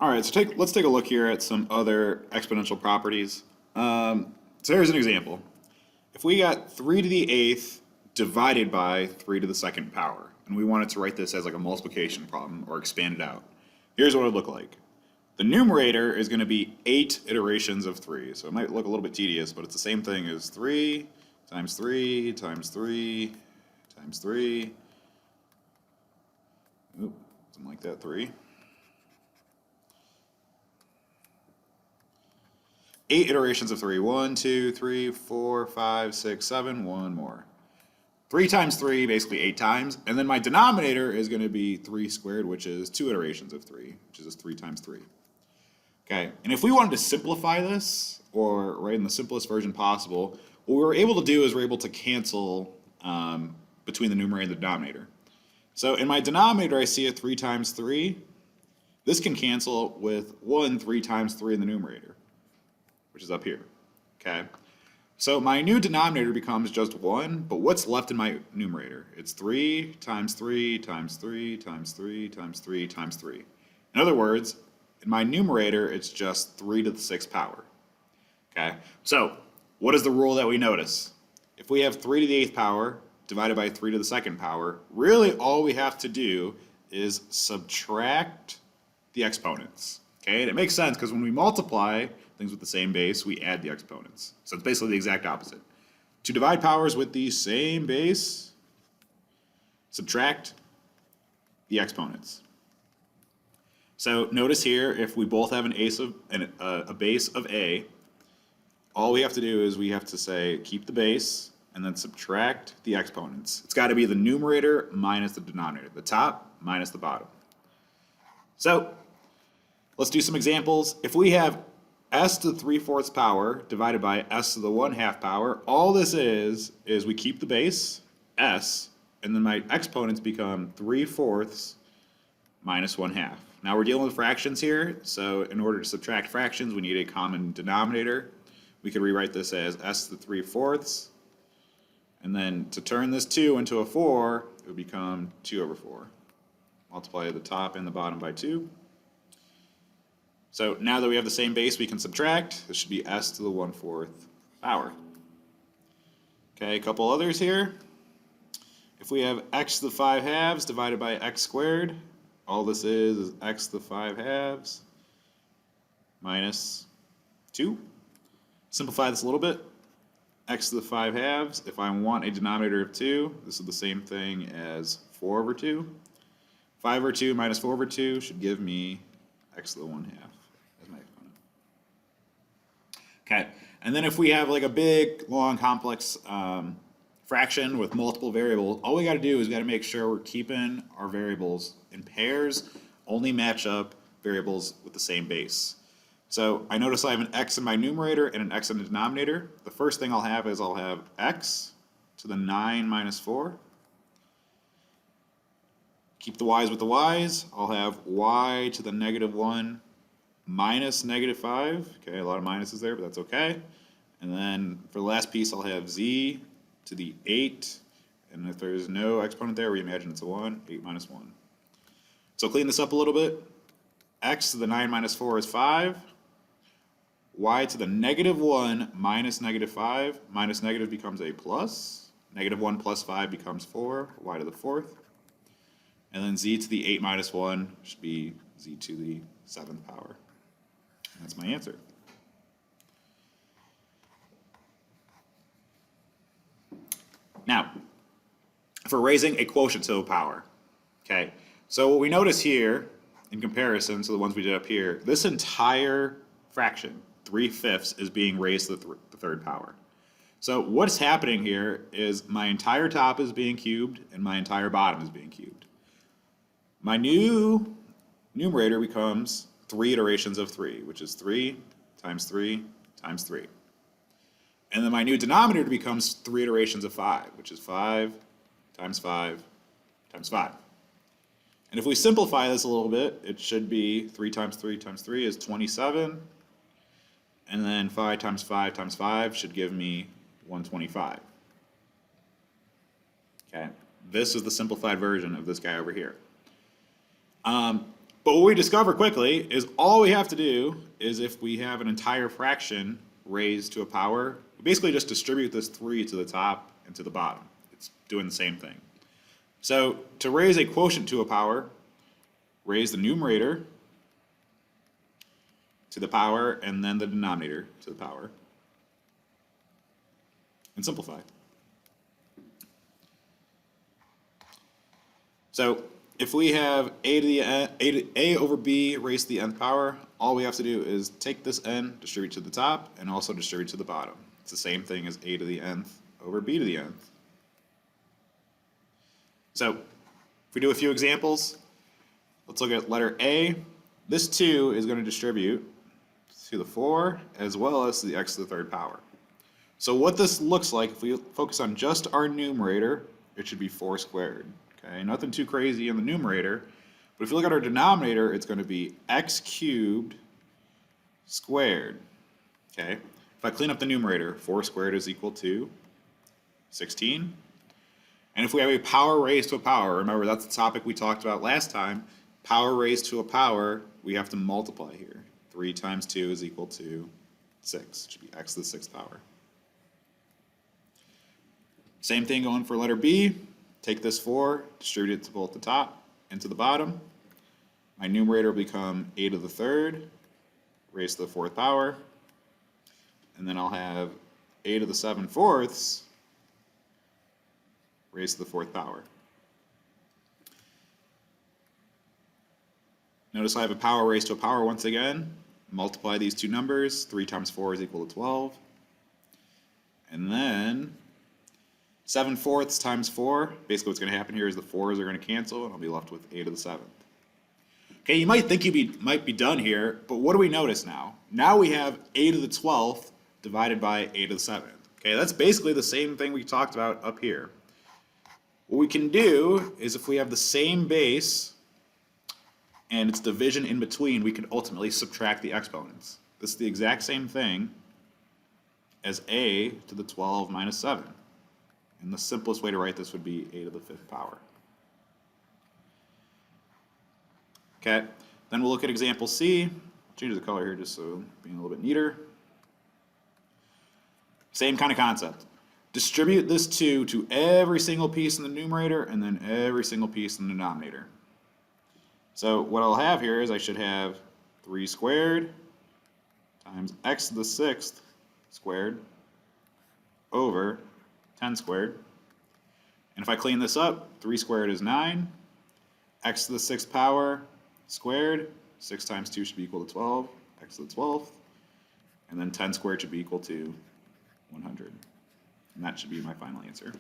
All right, so let's take a look here at some other exponential properties. So here's an example. If we got 3 to the 8th divided by 3 to the 2nd power, and we wanted to write this as like a multiplication problem or expand it out, here's what it would look like. The numerator is going to be 8 iterations of 3, so it might look a little bit tedious, but it's the same thing as 3 times 3 times 3 times 3, oop, something like that, 3. 8 iterations of 3. 1, 2, 3, 4, 5, 6, 7, one more. 3 times 3, basically 8 times. And then my denominator is going to be 3 squared, which is 2 iterations of 3, which is 3 times 3. Okay, and if we wanted to simplify this, or write in the simplest version possible, what we were able to do is we're able to cancel between the numerator and the denominator. So in my denominator, I see a 3 times 3. This can cancel with 1 3 times 3 in the numerator, which is up here, okay? So my new denominator becomes just 1, but what's left in my numerator? It's 3 times 3 times 3 times 3 times 3 times 3. In other words, in my numerator, it's just 3 to the 6th power, okay? So what is the rule that we notice? If we have 3 to the 8th power divided by 3 to the 2nd power, really all we have to do is subtract the exponents, okay? And it makes sense because when we multiply things with the same base, we add the exponents. So it's basically the exact opposite. To divide powers with the same base, subtract the exponents. So notice here, if we both have a base of a, all we have to do is we have to say keep the base and then subtract the exponents. It's got to be the numerator minus the denominator, the top minus the bottom. So let's do some examples. If we have s to the 3/4 power divided by s to the 1/2 power, all this is we keep the base, s, and then my exponents become 3/4 minus 1/2. Now we're dealing with fractions here, so in order to subtract fractions, we need a common denominator. We could rewrite this as s to the 3/4, and then to turn this 2 into a 4, it would become 2/4. Multiply the top and the bottom by 2. So now that we have the same base, we can subtract. This should be s to the 1/4 power. Okay, a couple others here. If we have x to the 5/2 divided by x squared, all this is x to the 5/2 minus 2. Simplify this a little bit. X to the 5/2. If I want a denominator of 2, this is the same thing as 4/2. 5/2 minus 4/2 should give me x to the 1/2 as my exponent. Okay, and then if we have like a big, long, complex fraction with multiple variables, all we got to do is got to make sure we're keeping our variables in pairs, only match up variables with the same base. So I notice I have an x in my numerator and an x in the denominator. The first thing I'll have is I'll have x to the 9 minus 4. Keep the y's with the y's. I'll have y to the -1 minus -5. Okay, a lot of minuses there, but that's okay. And then for the last piece, I'll have z to the 8. And if there's no exponent there, we imagine it's a 1, 8 minus 1. So clean this up a little bit. X to the 9 minus 4 is 5. Y to the -1 minus -5. Minus negative becomes a plus. -1 plus 5 becomes 4. Y to the 4th. And then z to the 8 minus 1 should be z to the 7th power. And that's my answer. Now, for raising a quotient to a power, okay, so what we notice here, in comparison to the ones we did up here, this entire fraction, 3/5, is being raised to the 3rd power. So what's happening here is my entire top is being cubed and my entire bottom is being cubed. My new numerator becomes 3 iterations of 3, which is 3 times 3 times 3. And then my new denominator becomes 3 iterations of 5, which is 5 times 5 times 5. And if we simplify this a little bit, it should be 3 times 3 times 3 is 27. And then 5 times 5 times 5 should give me 125. Okay, this is the simplified version of this guy over here. But what we discover quickly is all we have to do is if we have an entire fraction raised to a power, we basically just distribute this 3 to the top and to the bottom. It's doing the same thing. So to raise a quotient to a power, raise the numerator to the power and then the denominator to the power. And simplify. So if we have a over b raised to the nth power, all we have to do is take this n, distribute to the top, and also distribute to the bottom. It's the same thing as a to the nth over b to the nth. So if we do a few examples, let's look at letter A. This 2 is going to distribute to the 4 as well as to the x to the third power. So what this looks like, if we focus on just our numerator, it should be 4 squared. Okay, nothing too crazy in the numerator, but if you look at our denominator, it's going to be x cubed squared. Okay, if I clean up the numerator, 4 squared is equal to 16. And if we have a power raised to a power, remember that's the topic we talked about last time, power raised to a power, we have to multiply here. 3 times 2 is equal to 6. It should be x to the 6th power. Same thing going for letter B. Take this 4, distribute it to both the top and to the bottom. My numerator will become a to the 3rd raised to the 4th power. And then I'll have a to the 7/4 raised to the 4th power. Notice I have a power raised to a power once again. Multiply these two numbers. 3 times 4 is equal to 12. And then 7/4 times 4. Basically what's going to happen here is the 4's are going to cancel and I'll be left with a to the 7th. Okay, you might think you might be done here, but what do we notice now? Now we have a to the 12th divided by a to the 7th. Okay, that's basically the same thing we talked about up here. What we can do is if we have the same base and it's division in between, we can ultimately subtract the exponents. This is the exact same thing as a to the 12 minus 7. And the simplest way to write this would be a to the 5th power. Okay, then we'll look at example C. Change the color here just so being a little bit neater. Same kind of concept. Distribute this 2 to every single piece in the numerator and then every single piece in the denominator. So what I'll have here is I should have 3 squared times x to the 6th squared over 10 squared. And if I clean this up, 3 squared is 9. X to the 6th power squared. 6 times 2 should be equal to 12. X to the 12th. And then 10 squared should be equal to 100. And that should be my final answer.